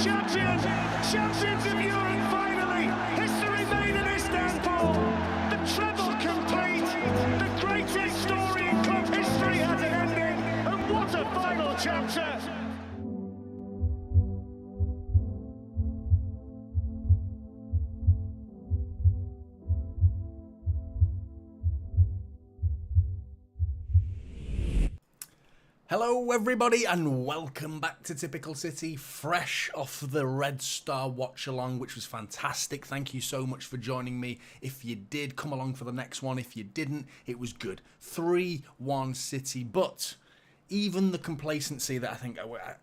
champions! Champions of Europe finally! History made in Istanbul! The treble complete! The greatest story in club history has an ending! And what a final chapter! Hello everybody and welcome back to Typical City, fresh off the Red Star watch-along, which was fantastic. Thank you so much for joining me. If you did, come along for the next one. If you didn't, it was good. 3-1 City, but even the complacency that I think,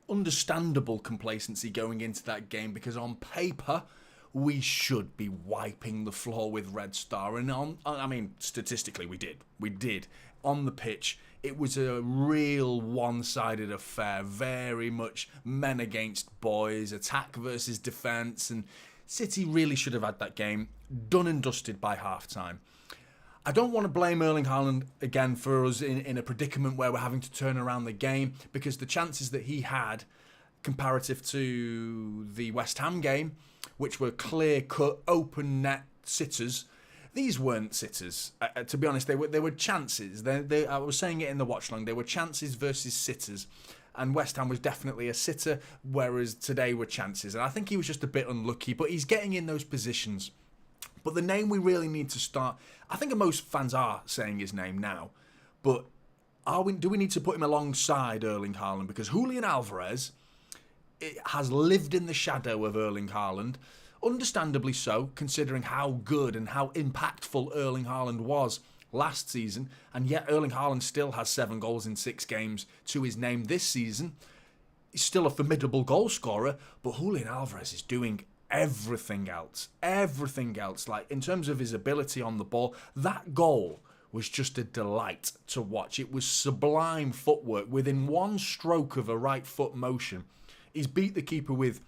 understandable complacency going into that game, because on paper, we should be wiping the floor with Red Star. And statistically, we did. We did. On the pitch, it was a real one-sided affair, very much men against boys, attack versus defence, and City really should have had that game done and dusted by half-time. I don't want to blame Erling Haaland again for us in a predicament where we're having to turn around the game, because the chances that he had comparative to the West Ham game, which were clear-cut, open-net sitters, these weren't sitters. To be honest, they were chances. I was saying it in the watch-along. They were chances versus sitters. And West Ham was definitely a sitter, whereas today were chances. And I think he was just a bit unlucky, but he's getting in those positions. But the name we really need to start, I think most fans are saying his name now, but do we need to put him alongside Erling Haaland? Because Julian Alvarez has lived in the shadow of Erling Haaland. Understandably so, considering how good and how impactful Erling Haaland was last season, and yet Erling Haaland still has 7 goals in 6 games to his name this season. He's still a formidable goal scorer, but Julian Alvarez is doing everything else. Everything else. Like, in terms of his ability on the ball, that goal was just a delight to watch. It was sublime footwork. Within one stroke of a right foot motion, he's beat the keeper with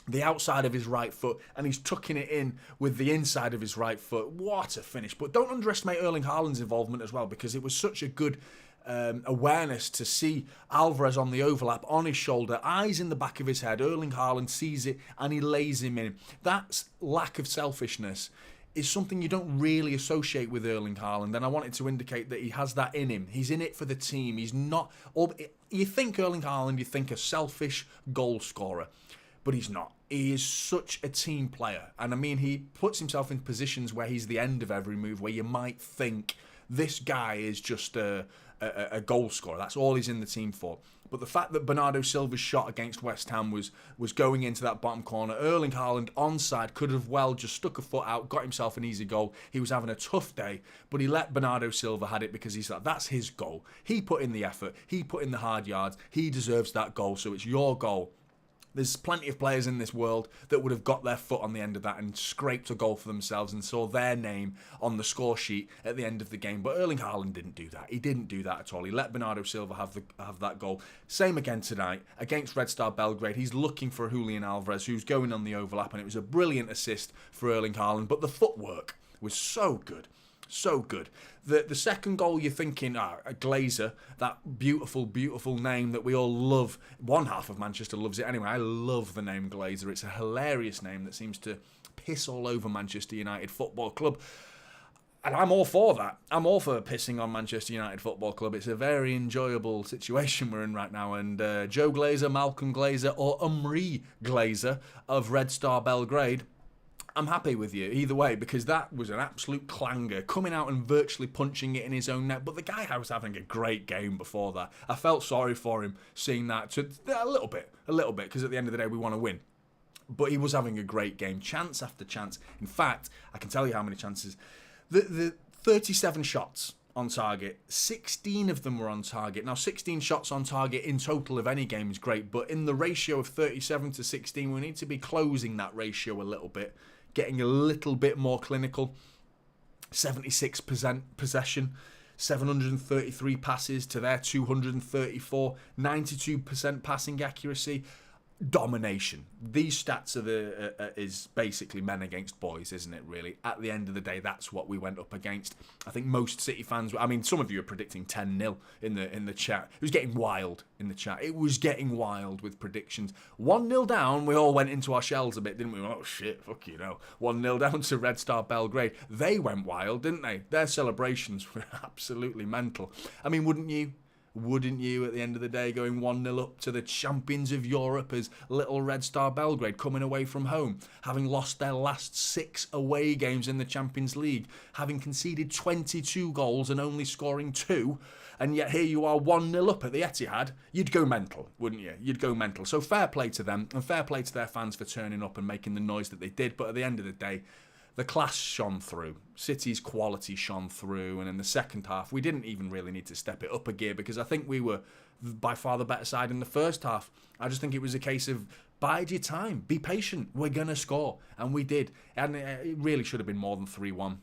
the outside of his right foot, and he's tucking it in with the inside of his right foot. What a finish. But don't underestimate Erling Haaland's involvement as well, because it was such a good awareness to see Alvarez on the overlap, on his shoulder, eyes in the back of his head. Erling Haaland sees it and he lays him in. That lack of selfishness is something you don't really associate with Erling Haaland, and I wanted to indicate that he has that in him. He's in it for the team. He's not... You think Erling Haaland, you think a selfish goal scorer, but he's not. He is such a team player. And I mean, he puts himself in positions where he's the end of every move, where you might think this guy is just a goal scorer. That's all he's in the team for. But the fact that Bernardo Silva's shot against West Ham was going into that bottom corner, Erling Haaland onside could have well just stuck a foot out, got himself an easy goal. He was having a tough day, but he let Bernardo Silva had it because he's like, that's his goal. He put in the effort. He put in the hard yards. He deserves that goal, so it's your goal. There's plenty of players in this world that would have got their foot on the end of that and scraped a goal for themselves and saw their name on the score sheet at the end of the game. But Erling Haaland didn't do that. He didn't do that at all. He let Bernardo Silva have that goal. Same again tonight against Red Star Belgrade. He's looking for Julian Alvarez, who's going on the overlap, and it was a brilliant assist for Erling Haaland. But the footwork was so good. So good. The second goal, you're thinking, a Glazer, that beautiful, beautiful name that we all love. One half of Manchester loves it anyway. I love the name Glazer. It's a hilarious name that seems to piss all over Manchester United Football Club. And I'm all for that. I'm all for pissing on Manchester United Football Club. It's a very enjoyable situation we're in right now. And Joe Glazer, Malcolm Glazer, or Umri Glazer of Red Star Belgrade, I'm happy with you either way, because that was an absolute clanger, coming out and virtually punching it in his own net. But the guy was having a great game before that. I felt sorry for him seeing that a little bit, because at the end of the day we want to win. But he was having a great game, chance after chance. In fact, I can tell you how many chances. The 37 shots on target, 16 of them were on target. Now, 16 shots on target in total of any game is great, but in the ratio of 37 to 16, we need to be closing that ratio a little bit, getting a little bit more clinical. 76% possession, 733 passes to their 234, 92% passing accuracy. domination. These stats are is basically men against boys, isn't it, really? At the end of the day, that's what we went up against. I think most City fans, I mean, some of you are predicting 10-0 in the chat. It was getting wild in the chat. It was getting wild with predictions. 1-0 down, we all went into our shells a bit, didn't we? Oh, shit, fuck you know. 1-0 down to Red Star Belgrade. They went wild, didn't they? Their celebrations were absolutely mental. I mean, wouldn't you? Wouldn't you, at the end of the day, going 1-0 up to the champions of Europe as little Red Star Belgrade coming away from home, having lost their last 6 away games in the Champions League, having conceded 22 goals and only scoring 2, and yet here you are 1-0 up at the Etihad? You'd go mental, wouldn't you? You'd go mental. So fair play to them, and fair play to their fans for turning up and making the noise that they did, but at the end of the day, the class shone through. City's quality shone through. And in the second half, we didn't even really need to step it up a gear because I think we were by far the better side in the first half. I just think it was a case of bide your time. Be patient. We're going to score. And we did. And it really should have been more than 3-1.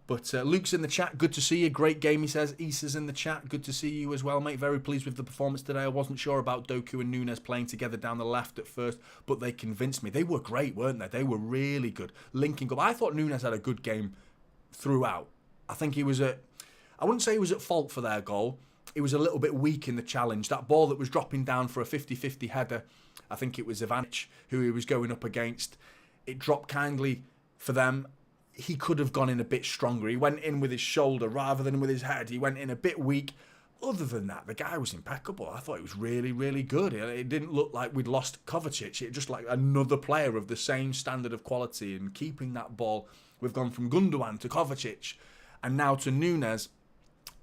But Luke's in the chat. Good to see you. Great game, he says. Issa's in the chat. Good to see you as well, mate. Very pleased with the performance today. I wasn't sure about Doku and Nunes playing together down the left at first, but they convinced me. They were great, weren't they? They were really good. Linking up. I thought Nunes had a good game throughout. I think he was I wouldn't say he was at fault for their goal. He was a little bit weak in the challenge. That ball that was dropping down for a 50-50 header, I think it was Ivanic who he was going up against. It dropped kindly for them. He could have gone in a bit stronger. He went in with his shoulder rather than with his head. He went in a bit weak. Other than that, the guy was impeccable. I thought he was really, really good. It didn't look like we'd lost Kovacic. It just like another player of the same standard of quality and keeping that ball. We've gone from Gundogan to Kovacic and now to Nunes.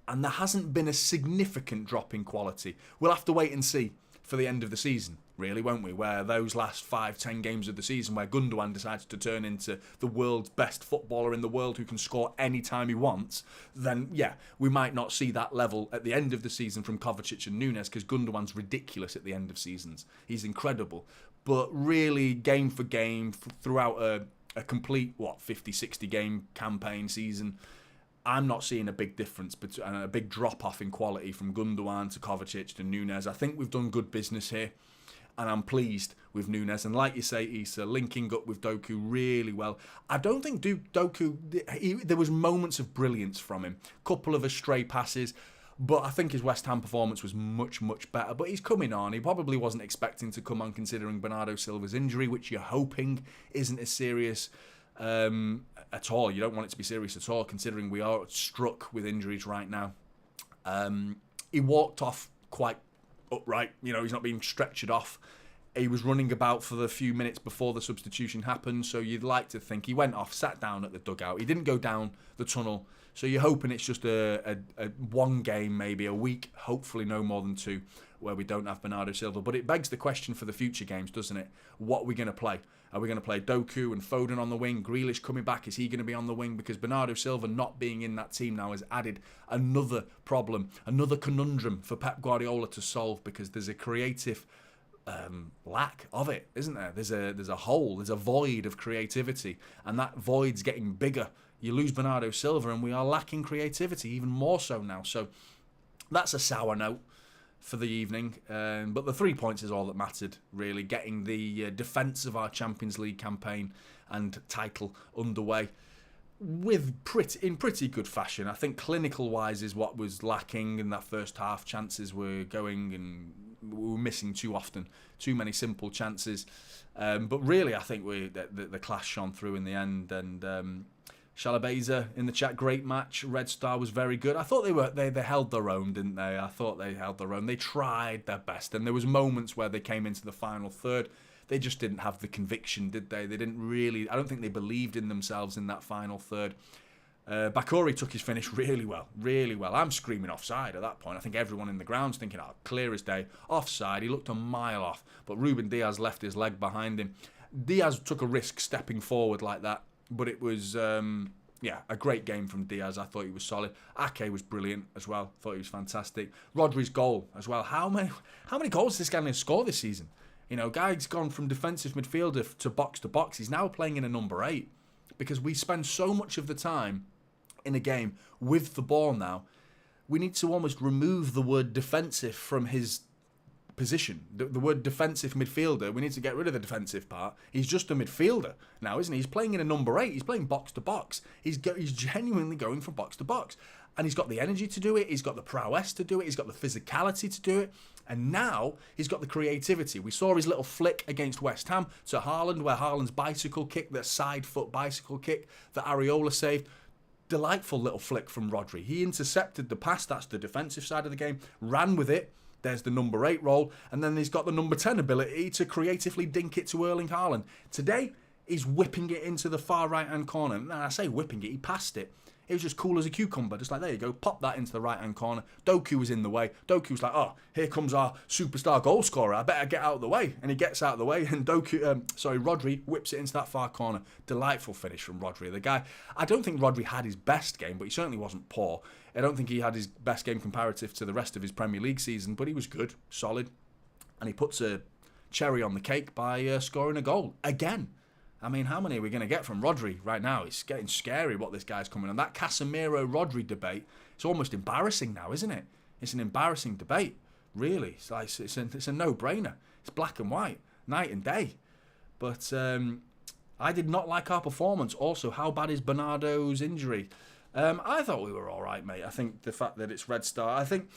And there hasn't been a significant drop in quality. We'll have to wait and see for the end of the season, really, won't we? Where those last 5-10 games of the season where Gundogan decides to turn into the world's best footballer in the world who can score any time he wants, then yeah, we might not see that level at the end of the season from Kovacic and Nunes because Gundogan's ridiculous at the end of seasons. He's incredible. But really, game for game, throughout a complete, 50-60 game campaign season, I'm not seeing a big difference, and a big drop-off in quality from Gundogan to Kovacic to Nunes. I think we've done good business here, and I'm pleased with Nunes. And like you say, Issa, linking up with Doku really well. I don't think Doku, there was moments of brilliance from him. Couple of stray passes, but I think his West Ham performance was much, much better. But he's coming on. He probably wasn't expecting to come on considering Bernardo Silva's injury, which you're hoping isn't as serious at all. You don't want it to be serious at all, considering we are struck with injuries right now. He walked off quite upright. You know, he's not being stretchered off. He was running about for the few minutes before the substitution happened, so you'd like to think he went off, sat down at the dugout. He didn't go down the tunnel, so you're hoping it's just a one game, maybe a week, hopefully no more than 2, where we don't have Bernardo Silva. But it begs the question for the future games, doesn't it? What are we going to play? Are we going to play Doku and Foden on the wing? Grealish coming back, is he going to be on the wing? Because Bernardo Silva not being in that team now has added another problem, another conundrum for Pep Guardiola to solve, because there's a creative lack of it, isn't there? There's a hole, there's a void of creativity, and that void's getting bigger. You lose Bernardo Silva and we are lacking creativity even more so now. So that's a sour note for the evening, but the 3 points is all that mattered, really. Getting the defence of our Champions League campaign and title underway in pretty good fashion. I think clinical wise is what was lacking in that first half. Chances were going and we were missing too often, too many simple chances, but really I think the class shone through in the end. And Shalabeza in the chat, great match. Red Star was very good. I thought they held their own, didn't they? I thought they held their own. They tried their best, and there was moments where they came into the final third. They just didn't have the conviction, did they? They didn't really. I don't think they believed in themselves in that final third. Bukari took his finish really well, really well. I'm screaming offside at that point. I think everyone in the ground's thinking, oh, clear as day, offside. He looked a mile off, but Ruben Diaz left his leg behind him. Diaz took a risk stepping forward like that. But it was, a great game from Diaz. I thought he was solid. Ake was brilliant as well. Thought he was fantastic. Rodri's goal as well. How many goals is this guy going to score this season? You know, guy's gone from defensive midfielder to box. He's now playing in a number 8 because we spend so much of the time in a game with the ball now. We need to almost remove the word defensive from his position. The word defensive midfielder, we need to get rid of the defensive part. He's just a midfielder now, isn't he? He's playing in a number 8. He's playing box to box. He's genuinely going from box to box. And he's got the energy to do it. He's got the prowess to do it. He's got the physicality to do it. And now he's got the creativity. We saw his little flick against West Ham to Haaland, where Haaland's bicycle kick, the side foot bicycle kick that Areola saved. Delightful little flick from Rodri. He intercepted the pass, that's the defensive side of the game, ran with it. There's the number 8 role, and then he's got the number 10 ability to creatively dink it to Erling Haaland. Today, he's whipping it into the far right-hand corner. And I say whipping it, he passed it. It was just cool as a cucumber, just like, there you go, pop that into the right-hand corner. Doku was in the way. Doku was like, oh, here comes our superstar goal scorer. I better get out of the way. And he gets out of the way, and Rodri whips it into that far corner. Delightful finish from Rodri. The guy, I don't think Rodri had his best game, but he certainly wasn't poor. I don't think he had his best game comparative to the rest of his Premier League season, but he was good, solid. And he puts a cherry on the cake by scoring a goal again. I mean, how many are we going to get from Rodri right now? It's getting scary what this guy's coming on. That Casemiro-Rodri debate, it's almost embarrassing now, isn't it? It's an embarrassing debate, really. It's like it's a no-brainer. It's black and white, night and day. But I did not like our performance. Also, how bad is Bernardo's injury? I thought we were all right, mate. I think the fact that it's Red Star, I think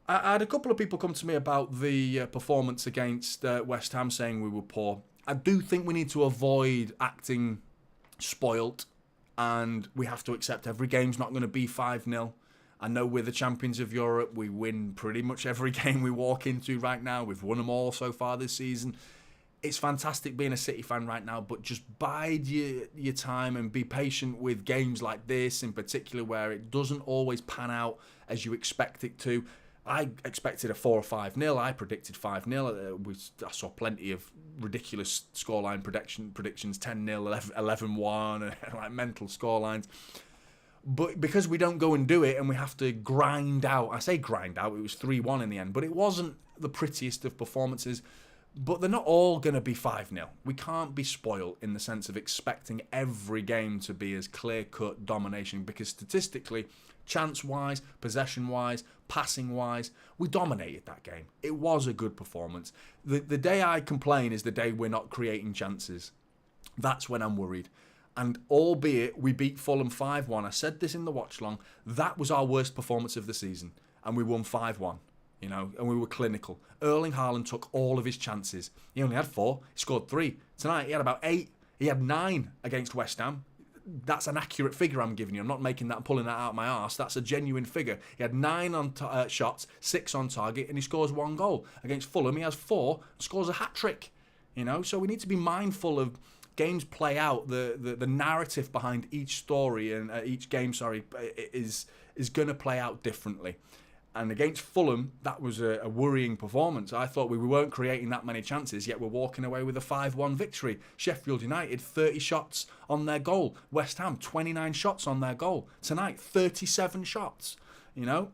I had a couple of people come to me about the performance against West Ham saying we were poor. I do think we need to avoid acting spoilt, and we have to accept every game's not going to be 5-0. I know we're the champions of Europe. We win pretty much every game we walk into right now. We've won them all so far this season. It's fantastic being a City fan right now, but just bide your time and be patient with games like this in particular, where it doesn't always pan out as you expect it to. I expected a 4 or 5-0. I predicted 5-0. I saw plenty of ridiculous scoreline predictions, 10-0, 11-1, and like mental scorelines. But because we don't go and do it and we have to grind out, I say grind out, it was 3-1 in the end, but it wasn't the prettiest of performances. But they're not all going to be 5-0. We can't be spoiled in the sense of expecting every game to be as clear-cut domination, because statistically, chance-wise, possession-wise, passing-wise, we dominated that game. It was a good performance. The day I complain is the day we're not creating chances. That's when I'm worried. And albeit we beat Fulham 5-1, I said this in the watch-along, that was our worst performance of the season, and we won 5-1. You know, and we were clinical. Erling Haaland took all of his chances. He only had 4. He scored 3. Tonight, he had about 8. He had 9 against West Ham. That's an accurate figure I'm giving you. I'm not making that, pulling that out of my arse. That's a genuine figure. He had 9 on shots, 6 on target, and he scores 1 goal. Against Fulham, he has 4, scores a hat-trick. You know, so we need to be mindful of games play out. The narrative behind each story and each game, is going to play out differently. And against Fulham, that was a worrying performance. I thought we weren't creating that many chances, yet we're walking away with a 5-1 victory. Sheffield United, 30 shots on their goal. West Ham, 29 shots on their goal. Tonight, 37 shots. You know,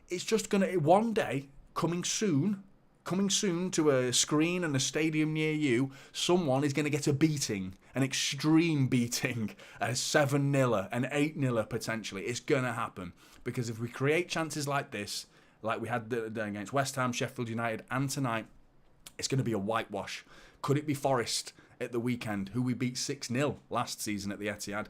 it's just going to, one day, coming soon to a screen and a stadium near you, someone is going to get a beating, an extreme beating, a 7-0, an 8-0 potentially. It's going to happen. Because if we create chances like this, like we had against West Ham, Sheffield United, and tonight, it's going to be a whitewash. Could it be Forest at the weekend, who we beat 6-0 last season at the Etihad?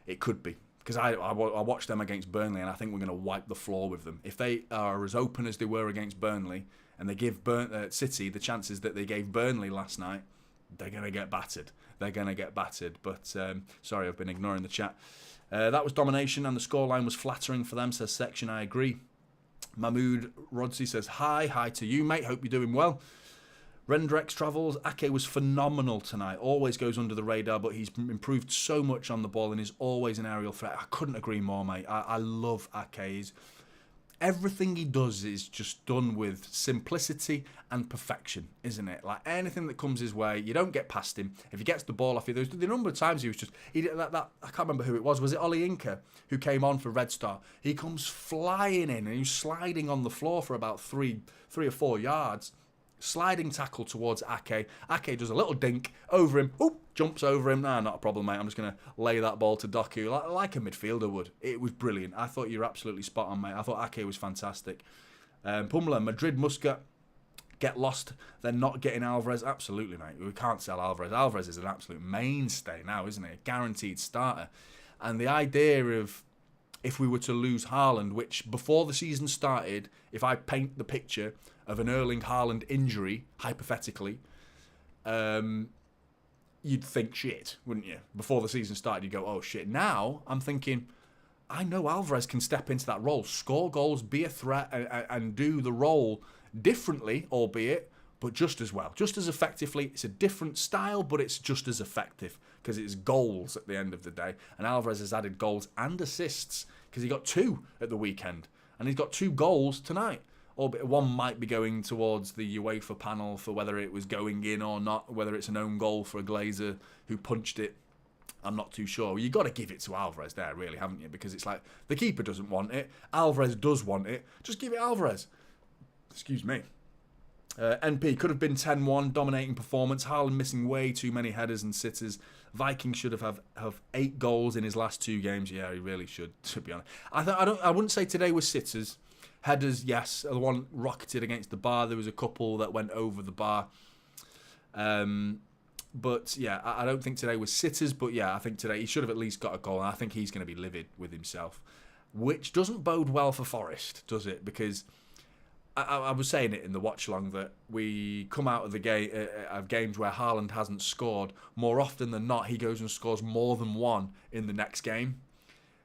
It could be. Because I watched them against Burnley, and I think we're going to wipe the floor with them. If they are as open as they were against Burnley, and they give City the chances that they gave Burnley last night, they're going to get battered. But, sorry, I've been ignoring the chat. That was domination, and the scoreline was flattering for them, says Section. I agree. Mahmood Rodzi says, hi to you, mate. Hope you're doing well. Rendrex Travels, Ake was phenomenal tonight. Always goes under the radar, but he's improved so much on the ball and is always an aerial threat. I couldn't agree more, mate. I love Ake. Everything he does is just done with simplicity and perfection, isn't it? Like anything that comes his way, you don't get past him. If he gets the ball off you, there's the number of times he was just, I can't remember who it was. Was it Ollie Inca who came on for Red Star? He comes flying in and he was sliding on the floor for about three or 4 yards. Sliding tackle towards Ake. Ake does a little dink over him. Oop, jumps over him. Nah, not a problem, mate. I'm just going to lay that ball to Doku like a midfielder would. It was brilliant. I thought you were absolutely spot on, mate. I thought Ake was fantastic. Pumla, Madrid, Muscat, get lost. They're not getting Alvarez. Absolutely, mate. We can't sell Alvarez. Alvarez is an absolute mainstay now, isn't he? A guaranteed starter. And the idea of if we were to lose Haaland, which before the season started, if I paint the picture of an Erling Haaland injury, hypothetically, you'd think shit, wouldn't you? Before the season started, you'd go, oh shit. Now, I'm thinking, I know Alvarez can step into that role, score goals, be a threat, and do the role differently, albeit, but just as well, just as effectively. It's a different style, but it's just as effective because it's goals at the end of the day. And Alvarez has added goals and assists because he got 2 at the weekend, and he's got 2 goals tonight. Albeit one might be going towards the UEFA panel for whether it was going in or not, whether it's an own goal for a Glazer who punched it. I'm not too sure. You've got to give it to Alvarez there, really, haven't you? Because it's like, the keeper doesn't want it. Alvarez does want it. Just give it Alvarez. Excuse me. NP could have been 10-1, dominating performance. Haaland missing way too many headers and sitters. Vikings should have 8 goals in his last 2 games. Yeah, he really should, to be honest. I wouldn't say today was sitters. Headers, yes. The one rocketed against the bar. There was a couple that went over the bar. But yeah, I don't think today was sitters. But yeah, I think today he should have at least got a goal. And I think he's going to be livid with himself, which doesn't bode well for Forest, does it? Because I was saying it in the watch along that we come out of the game of games where Haaland hasn't scored. More often than not, he goes and scores more than one in the next game.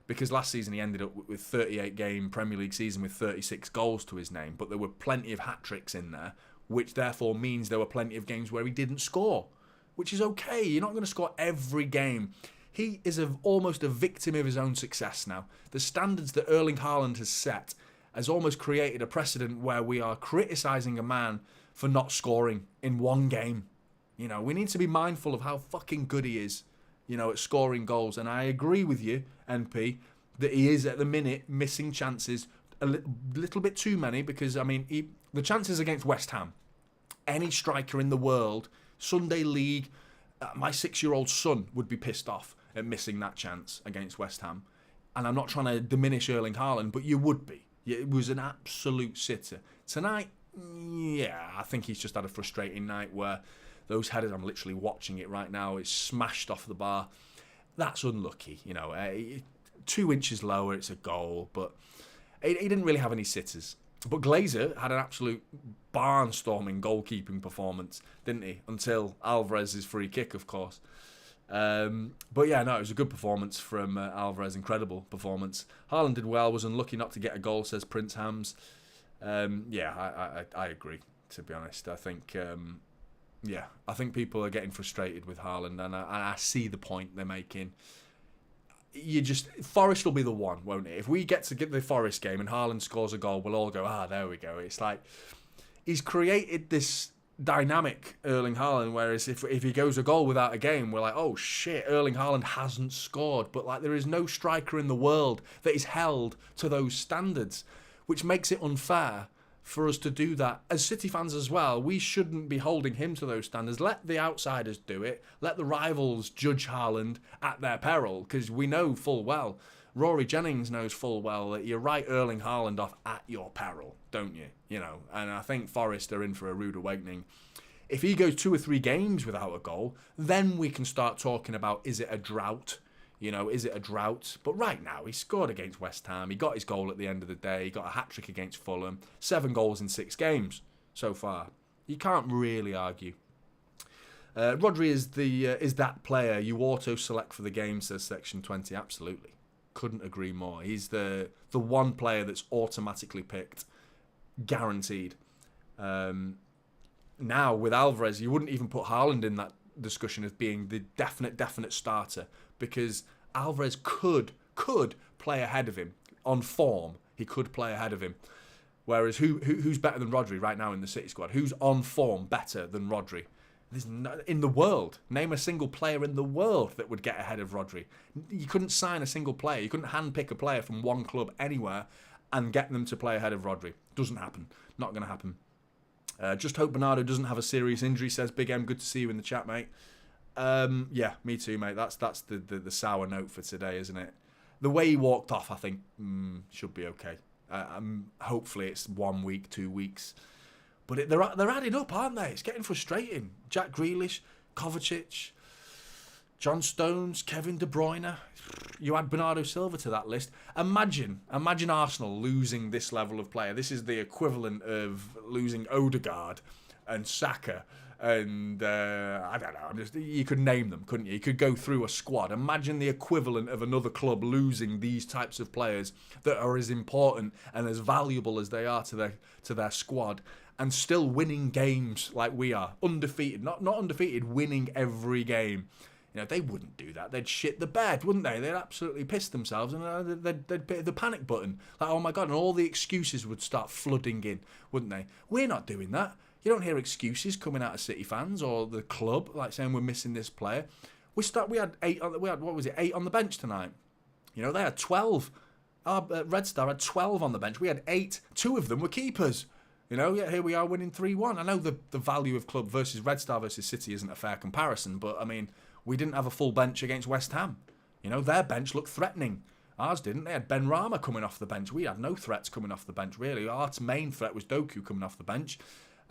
Because last season he ended up with 38-game Premier League season with 36 goals to his name. But there were plenty of hat-tricks in there, which therefore means there were plenty of games where he didn't score, which is okay. You're not going to score every game. He is almost a victim of his own success now. The standards that Erling Haaland has set has almost created a precedent where we are criticising a man for not scoring in one game. You know, we need to be mindful of how fucking good he is, you know, at scoring goals. And I agree with you, NP, that he is at the minute missing chances a little bit too many because, I mean, the chances against West Ham, any striker in the world, Sunday League, my 6-year-old son would be pissed off at missing that chance against West Ham. And I'm not trying to diminish Erling Haaland, but you would be. It was an absolute sitter. Tonight, yeah, I think he's just had a frustrating night where those headers, I'm literally watching it right now, it's smashed off the bar. That's unlucky, you know. 2 inches lower, it's a goal, but he didn't really have any sitters. But Glazer had an absolute barnstorming goalkeeping performance, didn't he? Until Alvarez's free kick, of course. But yeah, no, it was a good performance from Alvarez. Incredible performance. Haaland did well, was unlucky not to get a goal, says Prince Hams. Yeah, I agree, to be honest. I think... I think people are getting frustrated with Haaland, and I see the point they're making. Forest will be the one, won't it? If we get to the Forest game and Haaland scores a goal, we'll all go, there we go. It's like, he's created this dynamic, Erling Haaland, whereas if he goes a goal without a game, we're like, oh shit, Erling Haaland hasn't scored. But like, there is no striker in the world that is held to those standards, which makes it unfair for us to do that. As City fans as well, we shouldn't be holding him to those standards. Let the outsiders do it. Let the rivals judge Haaland at their peril, because we know full well, Rory Jennings knows full well that you write Erling Haaland off at your peril, don't you? You know, and I think Forest are in for a rude awakening. If he goes 2 or 3 games without a goal, then we can start talking about, is it a drought? You know, is it a drought? But right now, he scored against West Ham. He got his goal at the end of the day. He got a hat-trick against Fulham. 7 goals in 6 games so far. You can't really argue. Rodri is that player you auto-select for the game, says Section 20. Absolutely. Couldn't agree more. He's the one player that's automatically picked. Guaranteed. Now, with Alvarez, you wouldn't even put Haaland in that discussion as being the definite starter, because Alvarez could play ahead of him on form. He could play ahead of him. Whereas who's better than Rodri right now in the City squad? Who's on form better than Rodri? There's no, in the world. Name a single player in the world that would get ahead of Rodri. You couldn't sign a single player. You couldn't handpick a player from one club anywhere and get them to play ahead of Rodri. Doesn't happen. Not going to happen. Just hope Bernardo doesn't have a serious injury, says Big M. Good to see you in the chat, mate. Yeah, me too, mate. That's the sour note for today, isn't it? The way he walked off, I think, should be okay. Hopefully it's 1 week, 2 weeks. But they're adding up, aren't they? It's getting frustrating. Jack Grealish, Kovacic, John Stones, Kevin De Bruyne. You add Bernardo Silva to that list. Imagine Arsenal losing this level of player. This is the equivalent of losing Odegaard and Saka. And I don't know, you could name them, couldn't you? You could go through a squad. Imagine the equivalent of another club losing these types of players that are as important and as valuable as they are to their squad, and still winning games like we are, undefeated, not undefeated, winning every game. You know, they wouldn't do that. They'd shit the bed, wouldn't they? They'd absolutely piss themselves, and they'd hit the panic button. Like, oh my God, and all the excuses would start flooding in, wouldn't they? We're not doing that. You don't hear excuses coming out of City fans or the club, like saying we're missing this player. We had 8 on the bench tonight. You know, they had 12. Red Star had 12 on the bench. We had 8. 2 of them were keepers. You know, yeah, here we are winning 3-1. I know the value of club versus Red Star versus City isn't a fair comparison, but I mean, we didn't have a full bench against West Ham. You know, their bench looked threatening. Ours didn't. They had Ben Rama coming off the bench. We had no threats coming off the bench, really. Our main threat was Doku coming off the bench.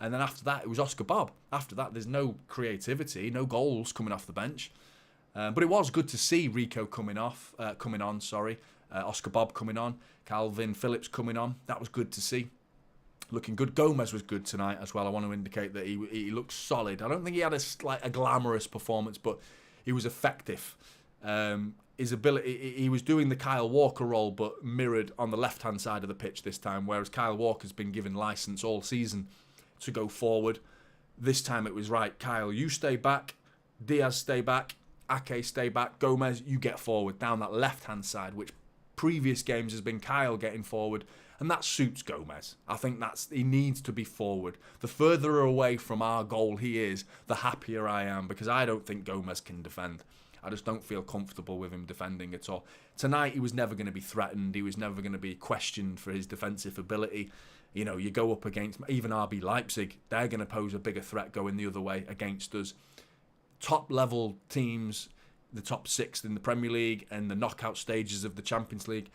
And then after that, it was Oscar Bob. After that, there's no creativity, no goals coming off the bench. But it was good to see Rico coming on. Oscar Bob coming on. Calvin Phillips coming on. That was good to see. Looking good. Gomez was good tonight as well. I want to indicate that he looked solid. I don't think he had a glamorous performance, but he was effective. His ability, he was doing the Kyle Walker role, but mirrored on the left-hand side of the pitch this time, whereas Kyle Walker's been given licence all season to go forward. This time it was right. Kyle, you stay back. Diaz, stay back. Ake, stay back. Gomez, you get forward down that left-hand side, which previous games has been Kyle getting forward, and that suits Gomez. I think he needs to be forward. The further away from our goal he is, the happier I am, because I don't think Gomez can defend. I just don't feel comfortable with him defending at all. Tonight he was never going to be threatened. He was never going to be questioned for his defensive ability. You know, you go up against even RB Leipzig, they're going to pose a bigger threat going the other way against us. Top level teams, the top 6 in the Premier League and the knockout stages of the Champions League,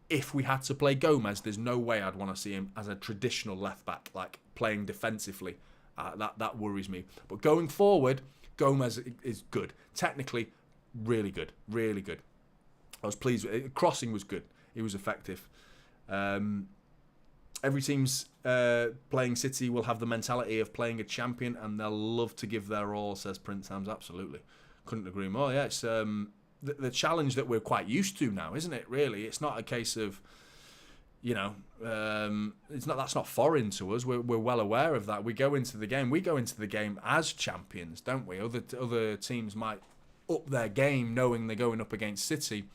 if we had to play Gomez, there's no way I'd want to see him as a traditional left back, like playing defensively. That worries me. But going forward, Gomez is good. Technically, really good. Really good. I was pleased with it. Crossing was good. He was effective. Every team's playing City will have the mentality of playing a champion, and they'll love to give their all, says Prince Hams. Absolutely. Couldn't agree more. Yeah, it's the challenge that we're quite used to now, isn't it, really? It's not a case of, you know, that's not foreign to us. We're well aware of that. We go into the game as champions, don't we? Other teams might up their game knowing they're going up against City.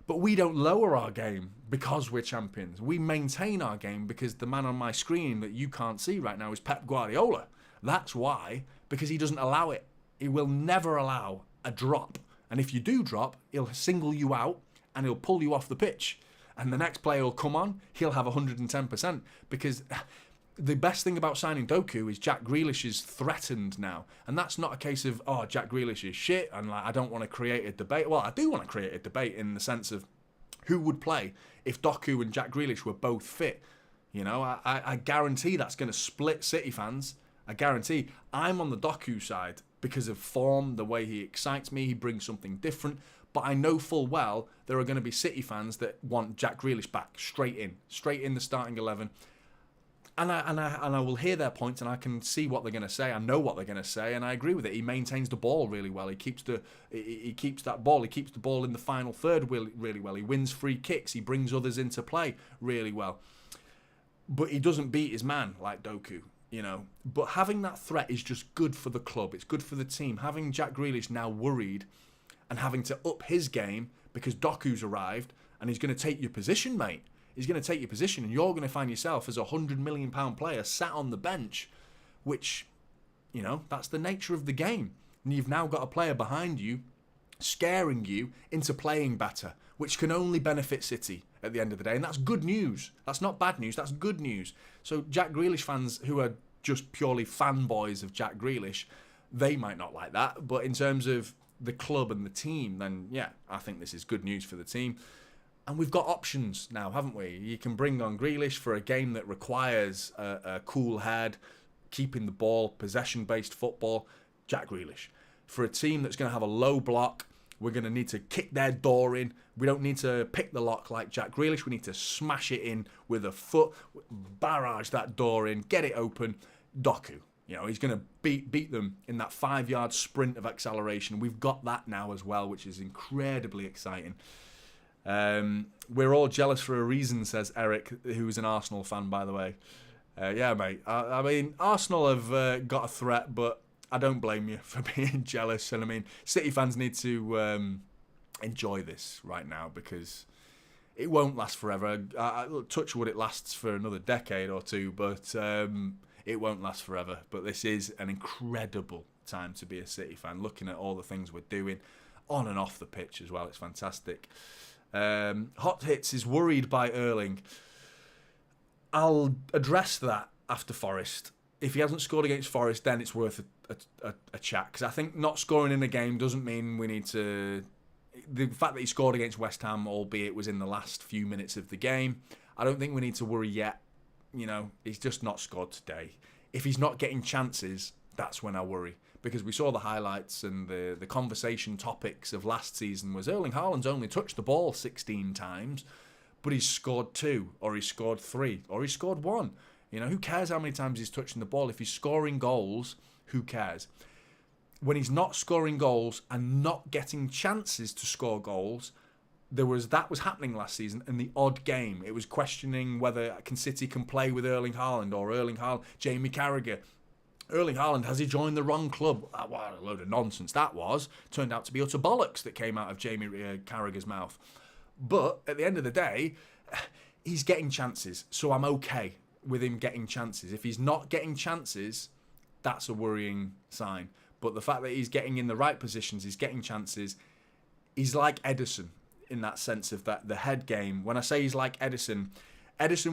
But we don't lower our game because we're champions. We maintain our game because the man on my screen that you can't see right now is Pep Guardiola. That's why, because he doesn't allow it. He will never allow a drop. And if you do drop, he'll single you out and he'll pull you off the pitch. And the next player will come on, he'll have 110%. Because the best thing about signing Doku is Jack Grealish is threatened now. And that's not a case of, oh, Jack Grealish is shit and like I don't want to create a debate. Well, I do want to create a debate in the sense of who would play if Doku and Jack Grealish were both fit. You know, I guarantee that's going to split City fans. I guarantee. I'm on the Doku side because of form, the way he excites me, he brings something different. But I know full well there are going to be City fans that want Jack Grealish back straight in the starting 11. And I will hear their points and I can see what they're going to say. I know what they're going to say and I agree with it. He maintains the ball really well. He keeps that ball. He keeps the ball in the final third really well. He wins free kicks. He brings others into play really well. But he doesn't beat his man like Doku, you know. But having that threat is just good for the club. It's good for the team. Having Jack Grealish now worried and having to up his game because Doku's arrived and he's going to take your position, mate. He's going to take your position and you're going to find yourself as a £100 million player sat on the bench, which, you know, that's the nature of the game. And you've now got a player behind you scaring you into playing better, which can only benefit City at the end of the day. And that's good news. That's not bad news. That's good news. So Jack Grealish fans who are just purely fanboys of Jack Grealish, they might not like that. But in terms of the club and the team, then, yeah, I think this is good news for the team. And we've got options now, haven't we? You can bring on Grealish for a game that requires a cool head, keeping the ball, possession-based football. Jack Grealish. For a team that's going to have a low block, we're going to need to kick their door in. We don't need to pick the lock like Jack Grealish. We need to smash it in with a foot, barrage that door in, get it open. Doku. He's going to beat them in that 5-yard sprint of acceleration. We've got that now as well, which is incredibly exciting. We're all jealous for a reason, says Eric, who's an Arsenal fan, by the way. Yeah, mate. I mean, Arsenal have got a threat, but I don't blame you for being jealous. And I mean, City fans need to enjoy this right now because it won't last forever. Touch wood, it lasts for another decade or two, but it won't last forever. But this is an incredible time to be a City fan, looking at all the things we're doing on and off the pitch as well. It's fantastic. Hot Hits is worried by Erling. I'll address that after Forest. If he hasn't scored against Forest, then it's worth a chat. Because I think not scoring in a game doesn't mean we need to... The fact that he scored against West Ham, albeit was in the last few minutes of the game, I don't think we need to worry yet. He's just not scored today. If he's not getting chances, that's when I worry. Because we saw the highlights and the conversation topics of last season was Erling Haaland's only touched the ball 16 times, but he's scored 2, or he's scored 3, or he's scored 1. Who cares how many times he's touching the ball? If he's scoring goals, who cares? When he's not scoring goals and not getting chances to score goals, that was happening last season in the odd game. It was questioning whether City can play with Erling Haaland or Erling Haaland, Jamie Carragher. Erling Haaland, has he joined the wrong club? What a load of nonsense that was. Turned out to be utter bollocks that came out of Jamie Carragher's mouth. But at the end of the day, he's getting chances, so I'm okay with him getting chances. If he's not getting chances, that's a worrying sign. But the fact that he's getting in the right positions, he's getting chances, he's like Ederson in that sense of that the head game. When I say he's like Ederson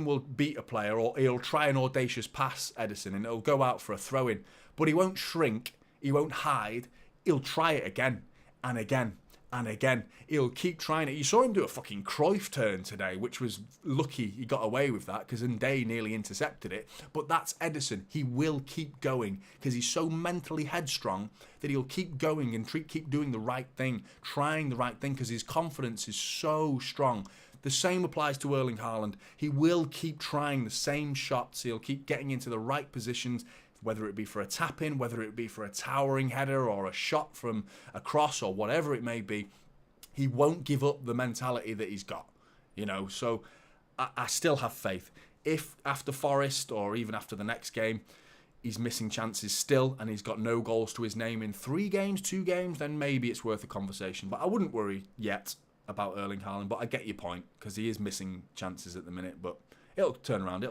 will beat a player, or he'll try an audacious pass, Ederson, and it'll go out for a throw-in. But he won't shrink, he won't hide, he'll try it again and again and again. He'll keep trying it. You saw him do a fucking Cruyff turn today, which was lucky he got away with that because Ndé nearly intercepted it. But that's Ederson. He will keep going because he's so mentally headstrong that he'll keep going and keep doing the right thing, trying the right thing because his confidence is so strong. The same applies to Erling Haaland. He will keep trying the same shots. He'll keep getting into the right positions, whether it be for a tap-in, whether it be for a towering header or a shot from a cross or whatever it may be. He won't give up the mentality that he's got, So I still have faith. If after Forest or even after the next game, he's missing chances still and he's got no goals to his name in 3 games, 2 games, then maybe it's worth a conversation. But I wouldn't worry yet about Erling Haaland, but I get your point because he is missing chances at the minute, but it'll turn around.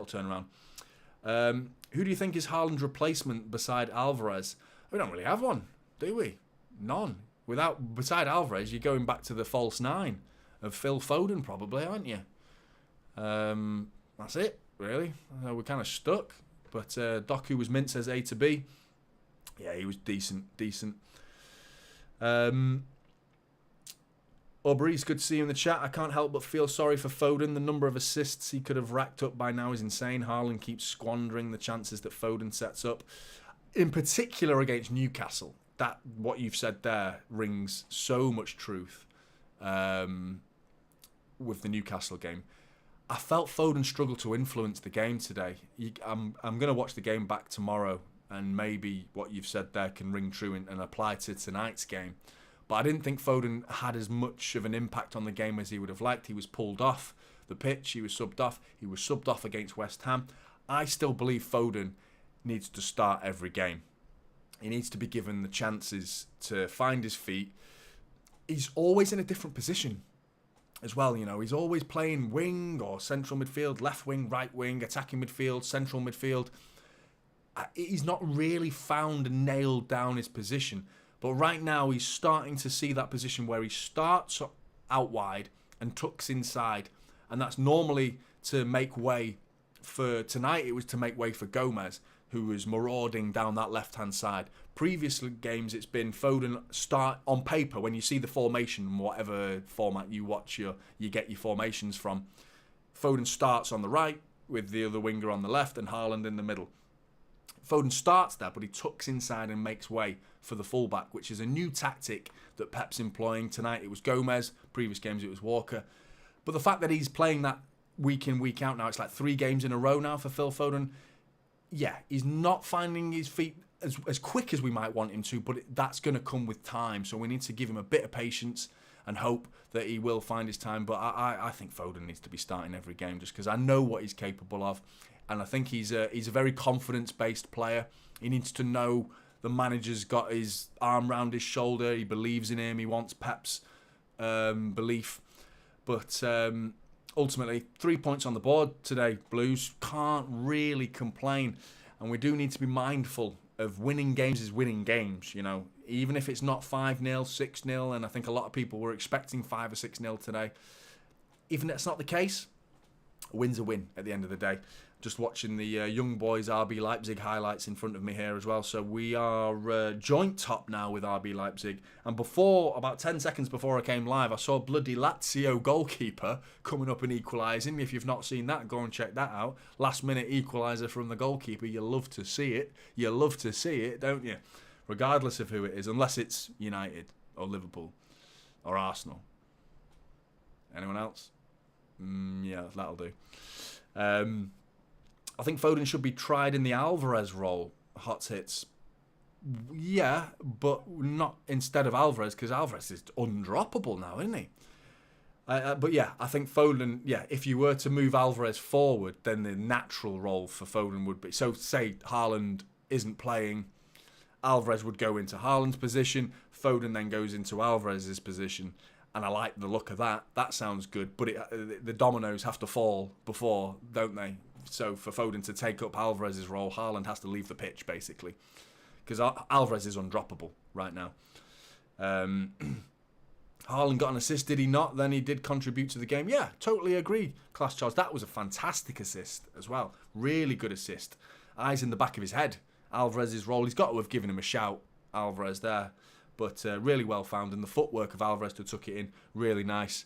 Who do you think is Haaland's replacement beside Alvarez? We don't really have one, do we? None. Beside Alvarez, you're going back to the false 9 of Phil Foden probably, aren't you? That's it, really. We're kind of stuck, but Doku was mint, says A to B. Yeah, he was decent. Aubrey's good to see you in the chat. I can't help but feel sorry for Foden. The number of assists he could have racked up by now is insane. Haaland keeps squandering the chances that Foden sets up. In particular against Newcastle. What you've said there rings so much truth with the Newcastle game. I felt Foden struggle to influence the game today. I'm going to watch the game back tomorrow and maybe what you've said there can ring true and apply to tonight's game. But I didn't think Foden had as much of an impact on the game as he would have liked. He was pulled off the pitch. He was subbed off. He was subbed off against West Ham. I still believe Foden needs to start every game. He needs to be given the chances to find his feet. He's always in a different position as well. He's always playing wing or central midfield, left wing, right wing, attacking midfield, central midfield. He's not really found and nailed down his position. But right now, he's starting to see that position where he starts out wide and tucks inside. And that's normally to make way for... Tonight, it was to make way for Gomez, who is marauding down that left-hand side. Previous games, it's been Foden start on paper. When you see the formation, whatever format you watch, you get your formations from. Foden starts on the right with the other winger on the left and Haaland in the middle. Foden starts there, but he tucks inside and makes way for the fullback, which is a new tactic that Pep's employing. Tonight it was Gomez, previous games it was Walker. But the fact that he's playing that week in, week out now, it's like 3 games in a row now for Phil Foden. Yeah, he's not finding his feet as quick as we might want him to, but that's going to come with time. So we need to give him a bit of patience and hope that he will find his time. But I think Foden needs to be starting every game just because I know what he's capable of. And I think he's a very confidence-based player. He needs to know the manager's got his arm round his shoulder. He believes in him. He wants Pep's belief. But ultimately, 3 points on the board today. Blues can't really complain. And we do need to be mindful of winning games is winning games, you know. Even if it's not 5-0, 6-0, and I think a lot of people were expecting 5 or 6-0 today. Even if that's not the case, a win's a win at the end of the day. Just watching the young boys RB Leipzig highlights in front of me here as well. So we are joint top now with RB Leipzig. And about 10 seconds before I came live, I saw bloody Lazio goalkeeper coming up and equalising. If you've not seen that, go and check that out. Last minute equaliser from the goalkeeper. You love to see it. You love to see it, don't you? Regardless of who it is, unless it's United or Liverpool or Arsenal. Anyone else? Yeah, that'll do. I think Foden should be tried in the Alvarez role, hot hits. Yeah, but not instead of Alvarez, because Alvarez is undroppable now, isn't he? But yeah, I think Foden, if you were to move Alvarez forward, then the natural role for Foden would be, so say Haaland isn't playing, Alvarez would go into Haaland's position, Foden then goes into Alvarez's position, and I like the look of that. That sounds good, but the dominoes have to fall before, don't they? So for Foden to take up Alvarez's role, Haaland has to leave the pitch, basically. Because Alvarez is undroppable right now. Haaland got an assist, did he not? Then he did contribute to the game. Yeah, totally agree, Class Charles. That was a fantastic assist as well. Really good assist. Eyes in the back of his head. Alvarez's role, he's got to have given him a shout, Alvarez there. But really well found. And the footwork of Alvarez to tuck it in, really nice.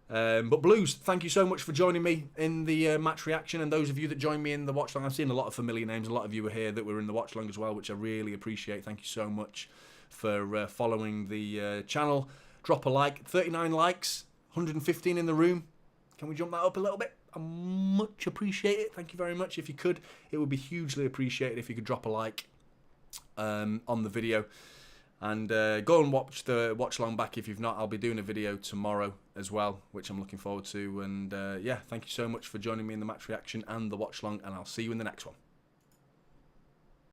But Blues, thank you so much for joining me in the match reaction, and those of you that joined me in the watch long. I've seen a lot of familiar names. A lot of you were here that were in the watch long as well, which I really appreciate. Thank you so much for following the channel. Drop a like. 39 likes, 115 in the room. Can we jump that up a little bit? I much appreciate it. Thank you very much. If you could, it would be hugely appreciated if you could drop a like on the video. And go and watch the watch along back if you've not. I'll be doing a video tomorrow as well, which I'm looking forward to. And thank you so much for joining me in the match reaction and the watch along, and I'll see you in the next one.